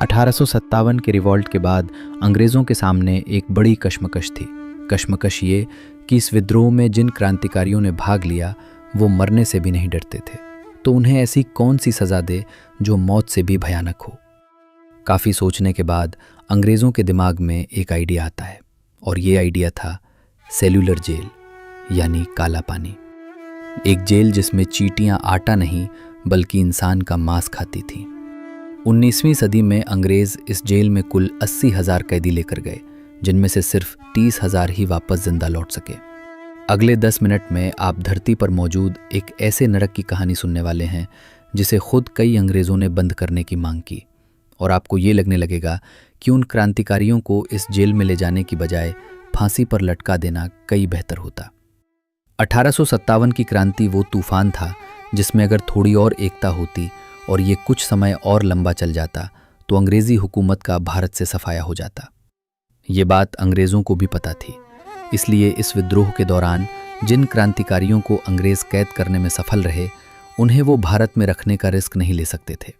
1857 के रिवॉल्ट के बाद अंग्रेज़ों के सामने एक बड़ी कश्मकश थी। कश्मकश ये कि इस विद्रोह में जिन क्रांतिकारियों ने भाग लिया वो मरने से भी नहीं डरते थे, तो उन्हें ऐसी कौन सी सज़ा दे जो मौत से भी भयानक हो। काफ़ी सोचने के बाद अंग्रेज़ों के दिमाग में एक आइडिया आता है, और ये आइडिया था सेल्यूलर जेल, यानी काला पानी। एक जेल जिसमें चींटियाँ आटा नहीं बल्कि इंसान का मांस खाती थीं। 19वीं सदी में अंग्रेज़ इस जेल में कुल 80,000 कैदी लेकर गए, जिनमें से सिर्फ 30,000 ही वापस जिंदा लौट सके। अगले 10 मिनट में आप धरती पर मौजूद एक ऐसे नरक की कहानी सुनने वाले हैं जिसे खुद कई अंग्रेज़ों ने बंद करने की मांग की, और आपको ये लगने लगेगा कि उन क्रांतिकारियों को इस जेल में ले जाने की बजाय फांसी पर लटका देना कई बेहतर होता। 1857 की क्रांति वो तूफान था जिसमें अगर थोड़ी और एकता होती और ये कुछ समय और लंबा चल जाता तो अंग्रेज़ी हुकूमत का भारत से सफाया हो जाता। ये बात अंग्रेज़ों को भी पता थी, इसलिए इस विद्रोह के दौरान जिन क्रांतिकारियों को अंग्रेज़ कैद करने में सफल रहे, उन्हें वो भारत में रखने का रिस्क नहीं ले सकते थे।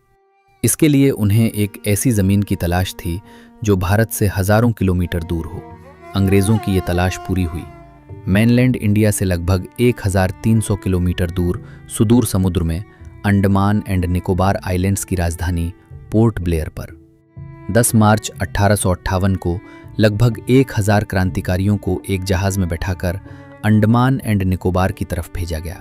इसके लिए उन्हें एक ऐसी ज़मीन की तलाश थी जो भारत से हज़ारों किलोमीटर दूर हो। अंग्रेज़ों की ये तलाश पूरी हुई। मेनलैंड इंडिया से लगभग 1300 किलोमीटर दूर सुदूर समुद्र में अंडमान एंड निकोबार आइलैंड्स की राजधानी पोर्ट ब्लेयर पर 10 मार्च 1858 को लगभग 1000 क्रांतिकारियों को एक जहाज में बैठाकर अंडमान एंड निकोबार की तरफ भेजा गया।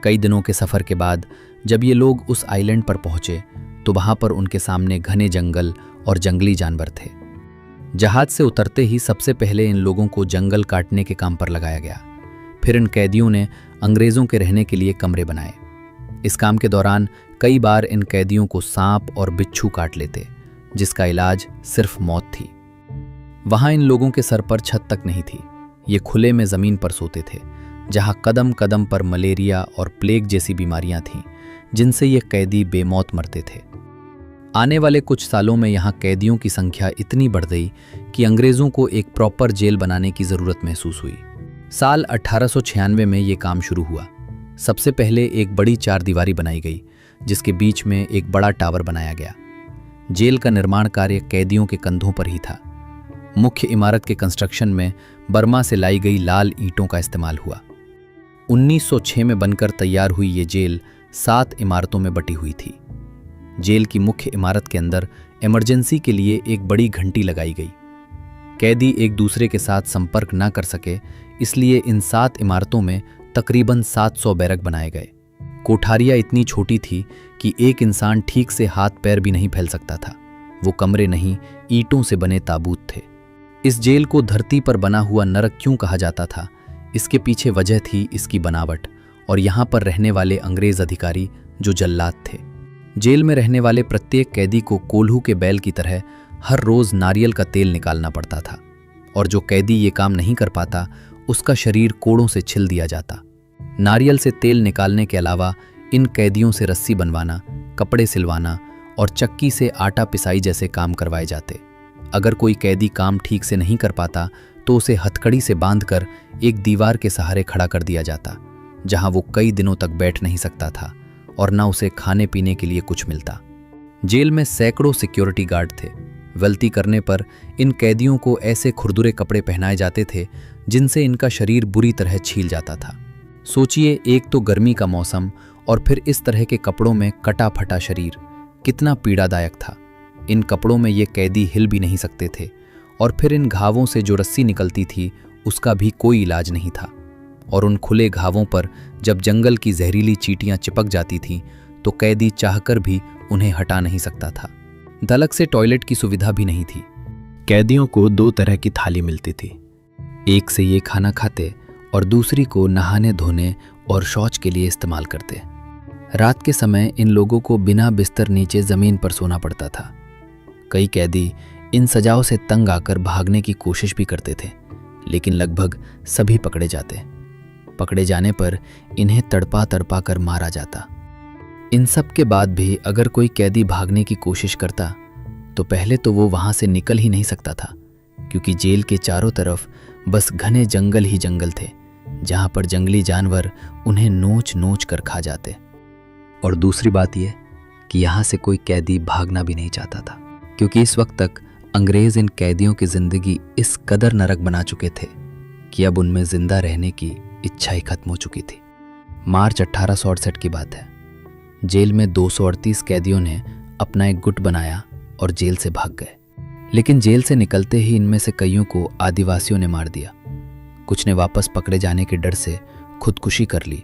कई दिनों के सफ़र के बाद जब ये लोग उस आइलैंड पर पहुंचे तो वहां पर उनके सामने घने जंगल और जंगली जानवर थे। जहाज से उतरते ही सबसे पहले इन लोगों को जंगल काटने के काम पर लगाया गया। फिर इन कैदियों ने अंग्रेज़ों के रहने के लिए कमरे बनाए। इस काम के दौरान कई बार इन कैदियों को सांप और बिच्छू काट लेते, जिसका इलाज सिर्फ मौत थी। वहां इन लोगों के सर पर छत तक नहीं थी। ये खुले में ज़मीन पर सोते थे, जहां कदम कदम पर मलेरिया और प्लेग जैसी बीमारियां थीं, जिनसे ये कैदी बेमौत मरते थे। आने वाले कुछ सालों में यहाँ कैदियों की संख्या इतनी बढ़ गई कि अंग्रेज़ों को एक प्रॉपर जेल बनाने की ज़रूरत महसूस हुई। साल 1896 में ये काम शुरू हुआ। सबसे पहले एक बड़ी 4 दीवारी बनाई गई, जिसके बीच में एक बड़ा टावर बनाया गया। जेल का निर्माण कार्य कैदियों के कंधों पर ही था। मुख्य इमारत के कंस्ट्रक्शन में बर्मा से लाई गई लाल ईंटों का इस्तेमाल हुआ। 1906 में बनकर तैयार हुई ये जेल 7 इमारतों में बटी हुई थी। जेल की मुख्य इमारत के अंदर इमरजेंसी के लिए एक बड़ी घंटी लगाई गई। कैदी एक दूसरे के साथ संपर्क न कर सके, इसलिए इन 7 इमारतों में तकरीबन 700 बैरक बनाए गए। कोठारियां इतनी छोटी थी कि एक इंसान ठीक से हाथ पैर भी नहीं फैल सकता था। वो कमरे नहीं, ईंटों से बने ताबूत थे। इस जेल को धरती पर बना हुआ नरक क्यों कहा जाता था, इसके पीछे वजह थी इसकी बनावट और यहाँ पर रहने वाले अंग्रेज अधिकारी जो जल्लाद थे। जेल में रहने वाले प्रत्येक कैदी को कोल्हू के बैल की तरह हर रोज नारियल का तेल निकालना पड़ता था, और जो कैदी ये काम नहीं कर पाता उसका शरीर कोड़ों से छिल दिया जाता। नारियल से तेल निकालने के अलावा इन कैदियों से रस्सी बनवाना, कपड़े सिलवाना और चक्की से आटा पिसाई जैसे काम करवाए जाते। अगर कोई कैदी काम ठीक से नहीं कर पाता तो उसे हथकड़ी से बांधकर एक दीवार के सहारे खड़ा कर दिया जाता, जहां वो कई दिनों तक बैठ नहीं सकता था और न उसे खाने पीने के लिए कुछ मिलता। जेल में सैकड़ों सिक्योरिटी गार्ड थे। गलती करने पर इन कैदियों को ऐसे खुरदुरे कपड़े पहनाए जाते थे जिनसे इनका शरीर बुरी तरह छील जाता था। सोचिए, एक तो गर्मी का मौसम और फिर इस तरह के कपड़ों में कटा फटा शरीर, कितना पीड़ादायक था। इन कपड़ों में ये कैदी हिल भी नहीं सकते थे, और फिर इन घावों से जो रस्सी निकलती थी उसका भी कोई इलाज नहीं था। और उन खुले घावों पर जब जंगल की जहरीली चींटियां चिपक जाती थीं तो कैदी चाहकर भी उन्हें हटा नहीं सकता था। दलक से टॉयलेट की सुविधा भी नहीं थी। कैदियों को 2 तरह की थाली मिलती थी, एक से ये खाना खाते और दूसरी को नहाने धोने और शौच के लिए इस्तेमाल करते। रात के समय इन लोगों को बिना बिस्तर नीचे ज़मीन पर सोना पड़ता था। कई कैदी इन सजाओं से तंग आकर भागने की कोशिश भी करते थे, लेकिन लगभग सभी पकड़े जाते। पकड़े जाने पर इन्हें तड़पा तड़पा कर मारा जाता। इन सब के बाद भी अगर कोई कैदी भागने की कोशिश करता तो पहले तो वो वहां से निकल ही नहीं सकता था, क्योंकि जेल के चारों तरफ बस घने जंगल ही जंगल थे, जहां पर जंगली जानवर उन्हें नोच नोच कर खा जाते। और दूसरी बात यह कि यहाँ से कोई कैदी भागना भी नहीं चाहता था। क्योंकि इस वक्त तक अंग्रेज इन कैदियों की जिंदगी इस कदर नरक बना चुके थे कि अब उनमें जिंदा रहने की इच्छा ही खत्म हो चुकी थी। मार्च 1868 की बात है। जेल में 238 कैदियों ने अपना एक गुट बनाया और जेल से भाग गए। लेकिन जेल से निकलते ही इनमें से कईयों को आदिवासियों ने मार दिया। कुछ ने वापस पकड़े जाने के डर से खुदकुशी कर ली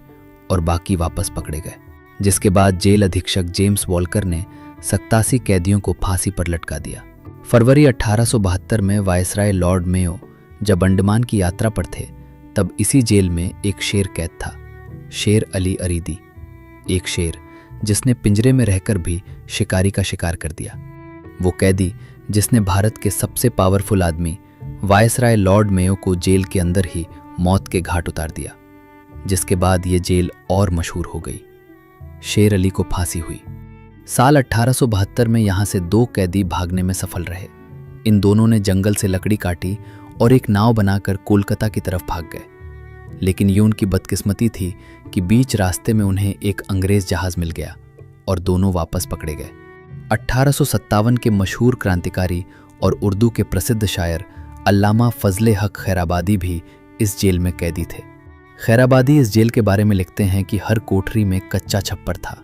और बाकी वापस पकड़े गए, जिसके बाद जेल अधीक्षक जेम्स वॉलकर ने 87 कैदियों को फांसी पर लटका दिया। फरवरी 1872 में वायसराय लॉर्ड मेयो जब अंडमान की यात्रा पर थे, तब इसी जेल में एक शेर कैद था, शेर अली अरीदी। एक शेर जिसने पिंजरे में रहकर भी शिकारी का शिकार कर दिया। वो कैदी जिसने भारत के सबसे पावरफुल आदमी वायसराय लॉर्ड मेयो को जेल के अंदर ही मौत के घाट उतार दिया, जिसके बाद ये जेल और मशहूर हो गई। शेर अली को फांसी हुई। साल 1872 में यहां से 2 कैदी भागने में सफल रहे। इन दोनों ने जंगल से लकड़ी काटी और एक नाव बनाकर कोलकाता की तरफ भाग गए। लेकिन ये उनकी बदकिस्मती थी कि बीच रास्ते में उन्हें एक अंग्रेज जहाज मिल गया और दोनों वापस पकड़े गए। 1857 के मशहूर क्रांतिकारी और उर्दू के प्रसिद्ध शायर अल्लामा फजले हक खैराबादी भी इस जेल में कैदी थे। खैराबादी इस जेल के बारे में लिखते हैं कि हर कोठरी में कच्चा छप्पर था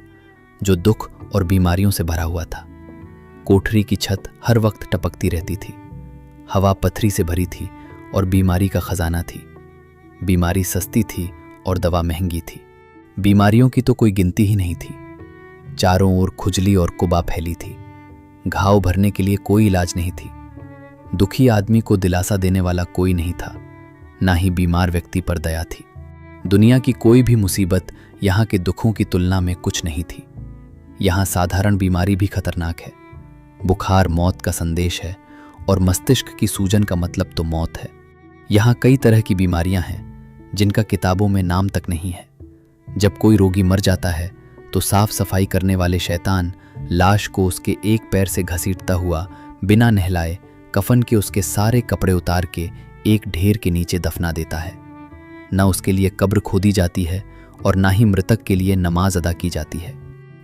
जो दुख और बीमारियों से भरा हुआ था। कोठरी की छत हर वक्त टपकती रहती थी, हवा पथरी से भरी थी और बीमारी का खजाना थी। बीमारी सस्ती थी और दवा महंगी थी। बीमारियों की तो कोई गिनती ही नहीं थी। चारों ओर खुजली और कुबा फैली थी। घाव भरने के लिए कोई इलाज नहीं थी। दुखी आदमी को दिलासा देने वाला कोई नहीं था, ना ही बीमार व्यक्ति पर दया थी। दुनिया की कोई भी मुसीबत यहाँ के दुखों की तुलना में कुछ नहीं थी। यहाँ साधारण बीमारी भी खतरनाक है। बुखार मौत का संदेश है और मस्तिष्क की सूजन का मतलब तो मौत है। यहाँ कई तरह की बीमारियां हैं जिनका किताबों में नाम तक नहीं है। जब कोई रोगी मर जाता है तो साफ सफाई करने वाले शैतान लाश को उसके एक पैर से घसीटता हुआ बिना नहलाए कफन के उसके सारे कपड़े उतार के एक ढेर के नीचे दफना देता है। न उसके लिए कब्र खोदी जाती है और ना ही मृतक के लिए नमाज अदा की जाती है।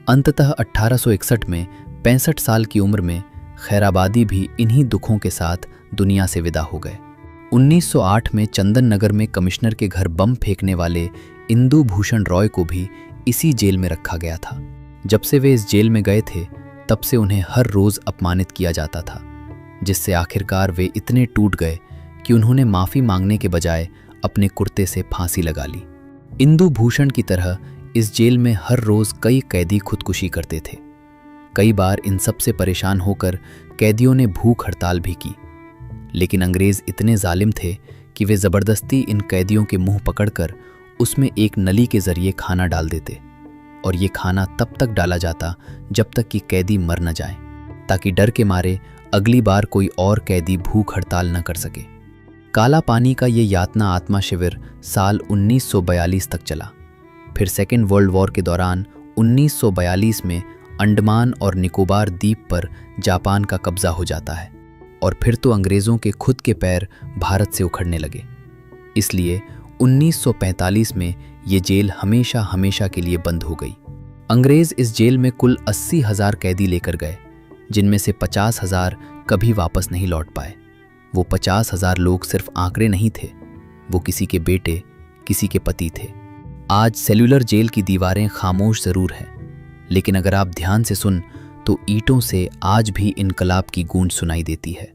अंततः 1861 में 65 साल की उम्र में खैराबादी भी इन्हीं दुखों के साथ दुनिया से विदा हो गए। 1908 में चंदन नगर में कमिश्नर के घर बम फेंकने वाले इंदु भूषण रॉय को भी इसी जेल में रखा गया था। जब से वे इस जेल में गए थे तब से उन्हें हर रोज अपमानित किया जाता था, जिससे आखिरकार वे इतने टूट गए कि उन्होंने माफी मांगने के बजाय अपने कुर्ते से फांसी लगा ली। इंदु भूषण की तरह इस जेल में हर रोज कई कैदी खुदकुशी करते थे। कई बार इन सब से परेशान होकर कैदियों ने भूख हड़ताल भी की, लेकिन अंग्रेज इतने जालिम थे कि वे जबरदस्ती इन कैदियों के मुंह पकड़कर उसमें एक नली के जरिए खाना डाल देते, और ये खाना तब तक डाला जाता जब तक कि कैदी मर न जाए, ताकि डर के मारे अगली बार कोई और कैदी भूख हड़ताल न कर सके। काला पानी का ये यातना आत्मा शिविर साल 1942 तक चला। फिर सेकेंड वर्ल्ड वॉर के दौरान 1942 में अंडमान और निकोबार द्वीप पर जापान का कब्जा हो जाता है, और फिर तो अंग्रेज़ों के खुद के पैर भारत से उखड़ने लगे। इसलिए 1945 में ये जेल हमेशा हमेशा के लिए बंद हो गई। अंग्रेज़ इस जेल में कुल 80,000 कैदी लेकर गए, जिनमें से 50,000 कभी वापस नहीं लौट पाए। वो 50,000 लोग सिर्फ आंकड़े नहीं थे, वो किसी के बेटे, किसी के पति थे। आज सेल्यूलर जेल की दीवारें खामोश ज़रूर हैं, लेकिन अगर आप ध्यान से सुन तो ईंटों से आज भी इनकलाब की गूंज सुनाई देती है।